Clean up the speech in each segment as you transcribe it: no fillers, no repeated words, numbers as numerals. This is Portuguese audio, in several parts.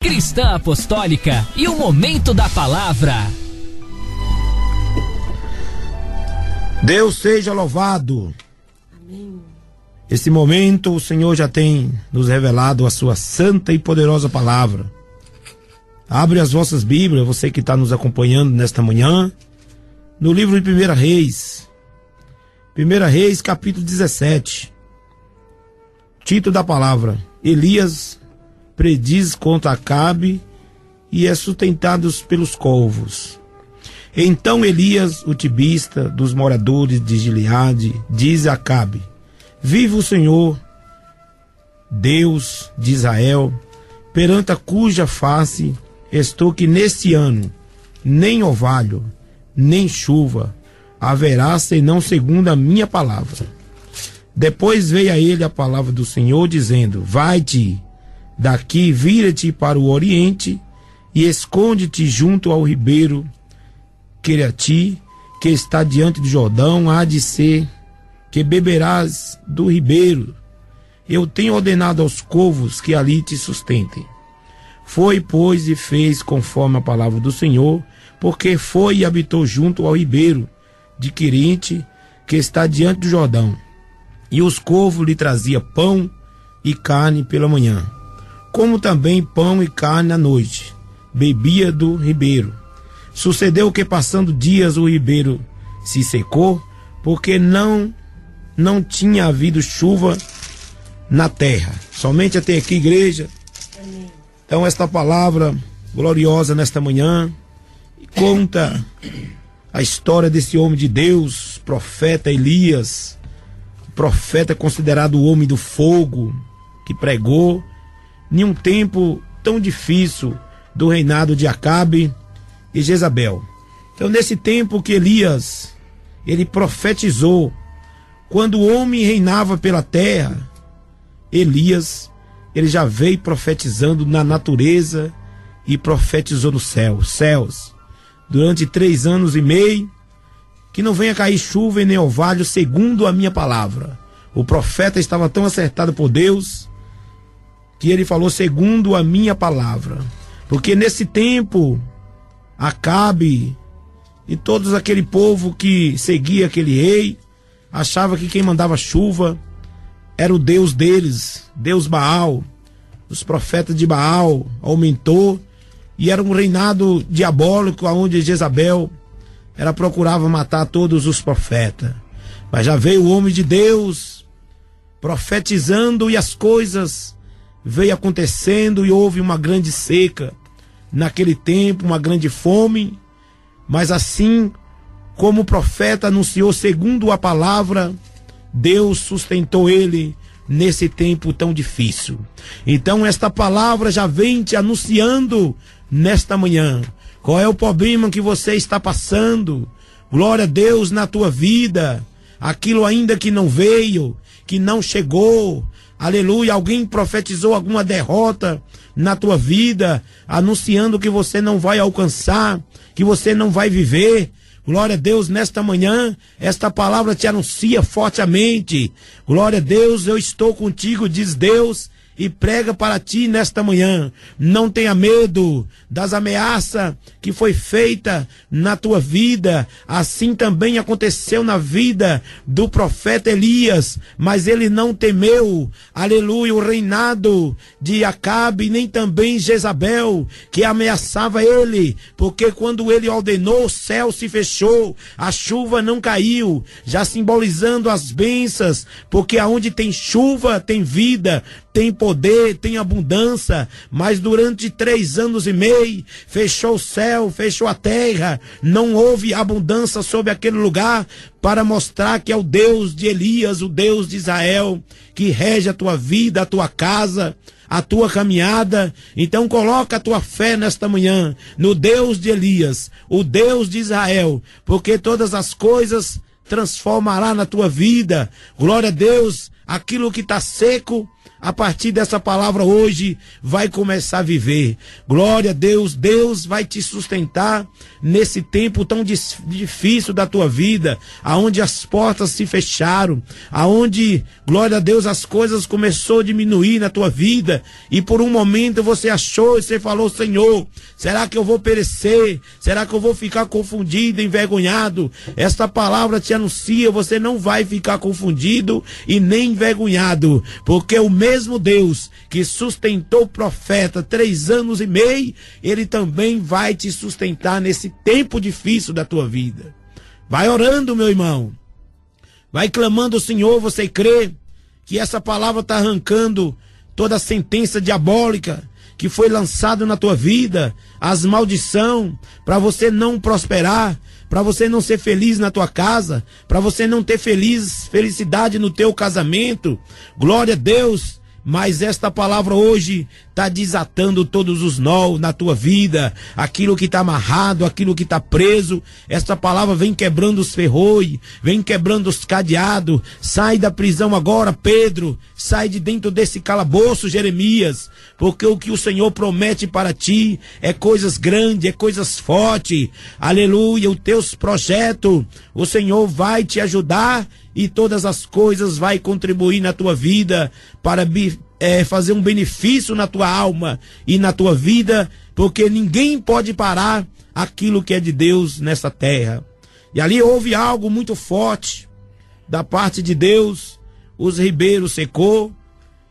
Cristã Apostólica e o Momento da Palavra. Deus seja louvado. Amém. Esse momento o Senhor já tem nos revelado a sua santa e poderosa palavra. Abre as vossas Bíblias, você que está nos acompanhando nesta manhã, no livro de 1 Reis. 1 Reis, capítulo 17. Título da palavra: Elias prediz contra Acabe e é sustentado pelos corvos. Então Elias, o tibista dos moradores de Gileade, diz a Acabe: Vive o Senhor, Deus de Israel, perante a cuja face estou, que neste ano nem orvalho, nem chuva haverá, senão segundo a minha palavra. Depois veio a ele a palavra do Senhor, dizendo: Vai-te daqui, vira-te para o oriente e esconde-te junto ao ribeiro Querati, que está diante do Jordão. Há de ser que beberás do ribeiro. Eu tenho ordenado aos corvos que ali te sustentem. Foi, pois, e fez conforme a palavra do Senhor, porque foi e habitou junto ao ribeiro de Querite, que está diante do Jordão. E os corvos lhe traziam pão e carne pela manhã, como também pão e carne à noite. Bebia do ribeiro. Sucedeu que, passando dias, o ribeiro se secou, porque não tinha havido chuva na terra. Somente até aqui, igreja. Amém. Então, esta palavra gloriosa nesta manhã conta a história desse homem de Deus, profeta Elias, profeta considerado o homem do fogo, que pregou em um tempo tão difícil do reinado de Acabe e Jezabel. Então, nesse tempo que Elias, ele profetizou, quando o homem reinava pela terra, Elias, ele já veio profetizando na natureza e profetizou nos céus, durante 3 anos e meio, que não venha cair chuva e nem orvalho, segundo a minha palavra. O profeta estava tão acertado por Deus, que ele falou segundo a minha palavra. Porque nesse tempo, Acabe e todos aquele povo que seguia aquele rei, achava que quem mandava chuva era o Deus deles, Deus Baal. Os profetas de Baal aumentou e era um reinado diabólico, onde Jezabel ela procurava matar todos os profetas. Mas já veio o homem de Deus profetizando, e as coisas veio acontecendo, e houve uma grande seca naquele tempo, uma grande fome. Mas assim como o profeta anunciou segundo a palavra, Deus sustentou ele nesse tempo tão difícil. Então esta palavra já vem te anunciando nesta manhã. Qual é o problema que você está passando? Glória a Deus na tua vida. Aquilo ainda que não veio, que não chegou. Aleluia. Alguém profetizou alguma derrota na tua vida, anunciando que você não vai alcançar, que você não vai viver. Glória a Deus, nesta manhã, esta palavra te anuncia fortemente. Glória a Deus, eu estou contigo, diz Deus, e prega para ti nesta manhã. Não tenha medo das ameaças que foi feita na tua vida. Assim também aconteceu na vida do profeta Elias, mas ele não temeu, aleluia, o reinado de Acabe, nem também Jezabel, que ameaçava ele, porque quando ele ordenou, o céu se fechou, a chuva não caiu, já simbolizando as bênçãos, porque aonde tem chuva tem vida, tem poder, tem abundância. Mas durante 3 anos e meio, fechou o céu, fechou a terra, não houve abundância sobre aquele lugar, para mostrar que é o Deus de Elias, o Deus de Israel, que rege a tua vida, a tua casa, a tua caminhada. Então coloca a tua fé nesta manhã no Deus de Elias, o Deus de Israel, porque todas as coisas transformará na tua vida. Glória a Deus. Aquilo que está seco, a partir dessa palavra hoje, vai começar a viver. Glória a Deus, Deus vai te sustentar nesse tempo tão difícil da tua vida, aonde as portas se fecharam, aonde, glória a Deus, as coisas começou a diminuir na tua vida, e por um momento você achou e você falou: Senhor, será que eu vou perecer? Será que eu vou ficar confundido, envergonhado? Esta palavra te anuncia, você não vai ficar confundido e nem envergonhado, porque o mesmo Deus que sustentou o profeta 3 anos e meio, ele também vai te sustentar nesse tempo difícil da tua vida. Vai orando, meu irmão, vai clamando ao Senhor. Você crê que essa palavra está arrancando toda a sentença diabólica que foi lançada na tua vida, as maldição, para você não prosperar, para você não ser feliz na tua casa, para você não ter felicidade no teu casamento? Glória a Deus. Mas esta palavra hoje está desatando todos os nós na tua vida, aquilo que está amarrado, aquilo que está preso. Esta palavra vem quebrando os ferrolhos, vem quebrando os cadeados. Sai da prisão agora, Pedro, sai de dentro desse calabouço, Jeremias, porque o que o Senhor promete para ti é coisas grandes, é coisas fortes. Aleluia, os teus projetos, o Senhor vai te ajudar, e todas as coisas vai contribuir na tua vida para fazer um benefício na tua alma e na tua vida, porque ninguém pode parar aquilo que é de Deus nessa terra. E ali houve algo muito forte da parte de Deus. Os ribeiros secou,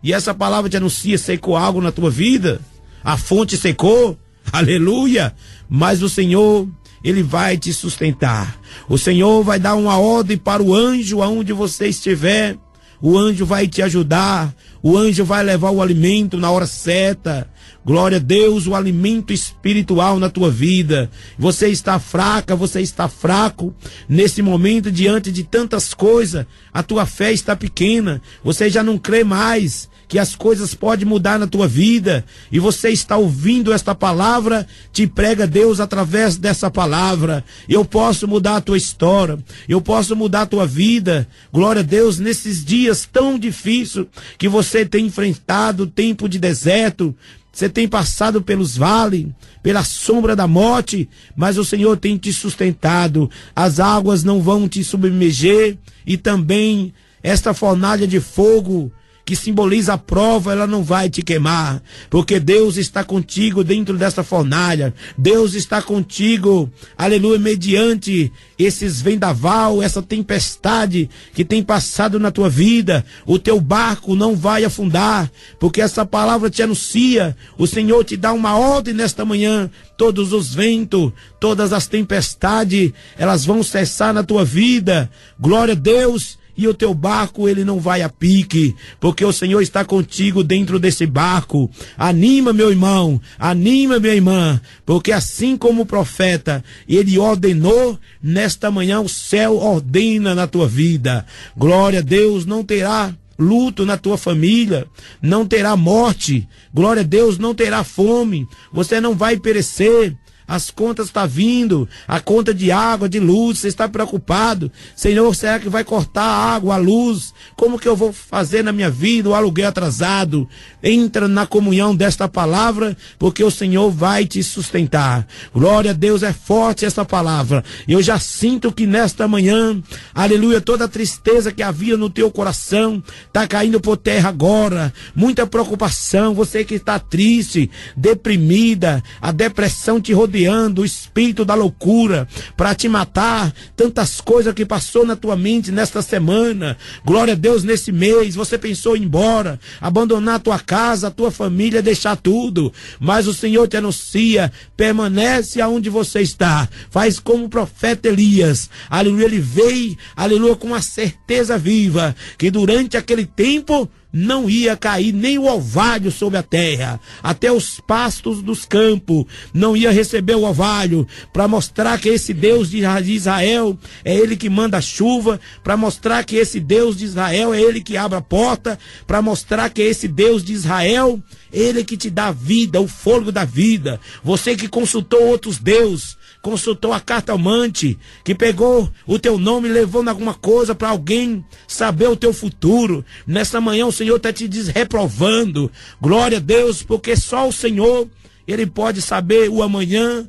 e essa palavra te anuncia: secou algo na tua vida, a fonte secou, aleluia, mas o Senhor, Ele vai te sustentar. O Senhor vai dar uma ordem para o anjo aonde você estiver. O anjo vai te ajudar. O anjo vai levar o alimento na hora certa. Glória a Deus, o alimento espiritual na tua vida. Você está fraca, você está fraco. Nesse momento, diante de tantas coisas, a tua fé está pequena. Você já não crê mais que as coisas podem mudar na tua vida, e você está ouvindo esta palavra. Te prega Deus através dessa palavra: eu posso mudar a tua história, eu posso mudar a tua vida. Glória a Deus, nesses dias tão difíceis que você tem enfrentado, tempo de deserto, você tem passado pelos vales, pela sombra da morte, mas o Senhor tem te sustentado. As águas não vão te submerger, e também esta fornalha de fogo que simboliza a prova, ela não vai te queimar, porque Deus está contigo dentro dessa fornalha. Deus está contigo, aleluia, mediante esses vendaval, essa tempestade que tem passado na tua vida. O teu barco não vai afundar, porque essa palavra te anuncia. O Senhor te dá uma ordem nesta manhã: todos os ventos, todas as tempestades, elas vão cessar na tua vida. Glória a Deus. E o teu barco, ele não vai a pique, porque o Senhor está contigo dentro desse barco. Anima, meu irmão, anima, minha irmã, porque assim como o profeta, ele ordenou, nesta manhã o céu ordena na tua vida. Glória a Deus, não terá luto na tua família, não terá morte. Glória a Deus, não terá fome, você não vai perecer. As contas estão vindo, a conta de água, de luz, você está preocupado. Senhor, será que vai cortar a água, a luz? Como que eu vou fazer na minha vida, o aluguel atrasado? Entra na comunhão desta palavra, porque o Senhor vai te sustentar. Glória a Deus, é forte essa palavra. Eu já sinto que nesta manhã, aleluia, toda a tristeza que havia no teu coração está caindo por terra agora. Muita preocupação, você que está triste, deprimida, a depressão te rodeando, o espírito da loucura para te matar, tantas coisas que passou na tua mente nesta semana. Glória a Deus, nesse mês você pensou em ir embora, abandonar a tua casa, a tua família, deixar tudo, mas o Senhor te anuncia: permanece aonde você está, faz como o profeta Elias, aleluia, ele veio, aleluia, com a certeza viva que durante aquele tempo não ia cair nem o orvalho sobre a terra, até os pastos dos campos não ia receber o orvalho, para mostrar que esse Deus de Israel é ele que manda a chuva, para mostrar que esse Deus de Israel é ele que abre a porta, para mostrar que esse Deus de Israel, ele que te dá vida, o fôlego da vida. Você que consultou outros deuses, consultou a cartomante, que pegou o teu nome e levou em alguma coisa para alguém saber o teu futuro. Nesta manhã o Senhor está te reprovando. Glória a Deus, porque só o Senhor, Ele pode saber o amanhã,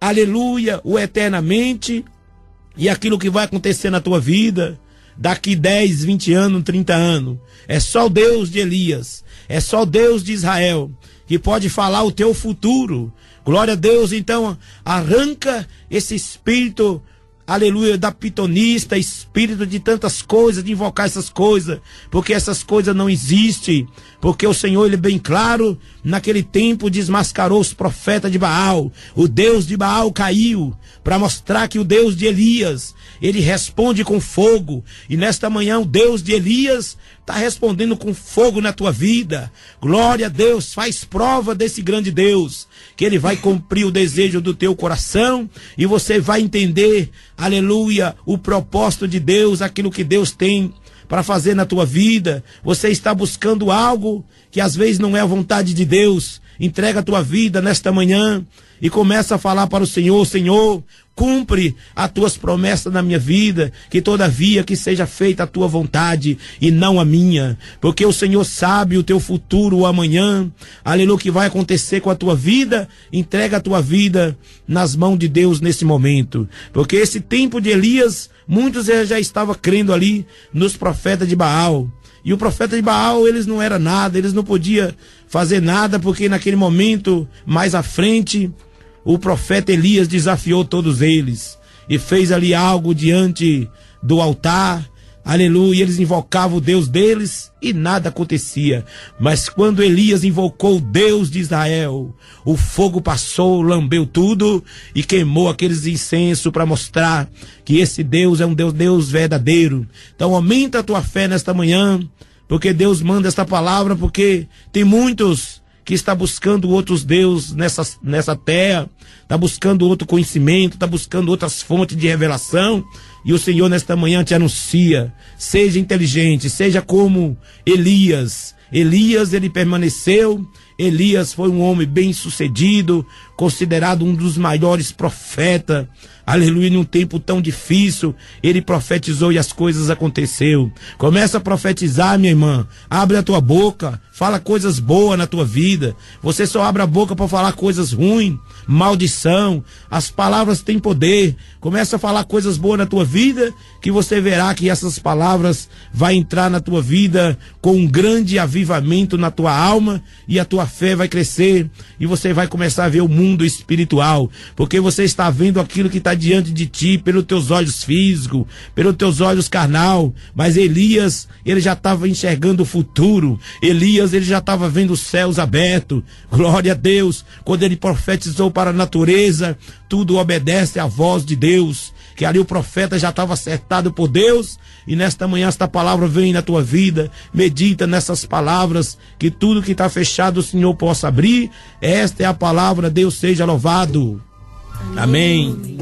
aleluia, o eternamente, e aquilo que vai acontecer na tua vida daqui 10, 20 anos, 30 anos. É só o Deus de Elias, é só o Deus de Israel que pode falar o teu futuro. Glória a Deus. Então arranca esse espírito, aleluia, da pitonista, espírito de tantas coisas, de invocar essas coisas, porque essas coisas não existem, porque o Senhor, Ele é bem claro, naquele tempo desmascarou os profetas de Baal. O Deus de Baal caiu, para mostrar que o Deus de Elias, Ele responde com fogo, e nesta manhã o Deus de Elias está respondendo com fogo na tua vida. Glória a Deus. Faz prova desse grande Deus, que Ele vai cumprir o desejo do teu coração, e você vai entender, aleluia, o propósito de Deus, aquilo que Deus tem para fazer na tua vida. Você está buscando algo que às vezes não é a vontade de Deus. Entrega a tua vida nesta manhã e começa a falar para o Senhor: Senhor, cumpre as tuas promessas na minha vida, que todavia que seja feita a tua vontade e não a minha, porque o Senhor sabe o teu futuro, o amanhã, aleluia, o que vai acontecer com a tua vida. Entrega a tua vida nas mãos de Deus nesse momento, porque esse tempo de Elias, muitos já estavam crendo ali nos profetas de Baal, e o profeta de Baal, eles não eram nada, eles não podiam fazer nada, porque naquele momento, mais à frente, o profeta Elias desafiou todos eles e fez ali algo diante do altar, aleluia. Eles invocavam o Deus deles e nada acontecia. Mas quando Elias invocou o Deus de Israel, o fogo passou, lambeu tudo e queimou aqueles incensos para mostrar que esse Deus é um Deus verdadeiro. Então aumenta a tua fé nesta manhã, porque Deus manda esta palavra, porque tem muitos que está buscando outros deuses nessa terra, está buscando outro conhecimento, está buscando outras fontes de revelação, e o Senhor nesta manhã te anuncia: seja inteligente, seja como Elias. Elias, ele permaneceu. Elias foi um homem bem sucedido, considerado um dos maiores profetas, aleluia. Num tempo tão difícil, ele profetizou e as coisas aconteceram. Começa a profetizar, minha irmã. Abre a tua boca, fala coisas boas na tua vida. Você só abre a boca para falar coisas ruins, maldição. As palavras têm poder. Começa a falar coisas boas na tua vida, que você verá que essas palavras vão entrar na tua vida com um grande avivamento na tua alma, e a tua fé vai crescer, e você vai começar a ver o mundo espiritual, porque você está vendo aquilo que está diante de ti pelos teus olhos físicos, pelos teus olhos carnal. Mas Elias, ele já estava enxergando o futuro. Elias, ele já estava vendo os céus abertos. Glória a Deus. Quando ele profetizou para a natureza, tudo obedece à voz de Deus, que ali o profeta já estava acertado por Deus. E nesta manhã esta palavra vem na tua vida. Medita nessas palavras, que tudo que está fechado o Senhor possa abrir. Esta é a palavra. Deus seja louvado. Amém.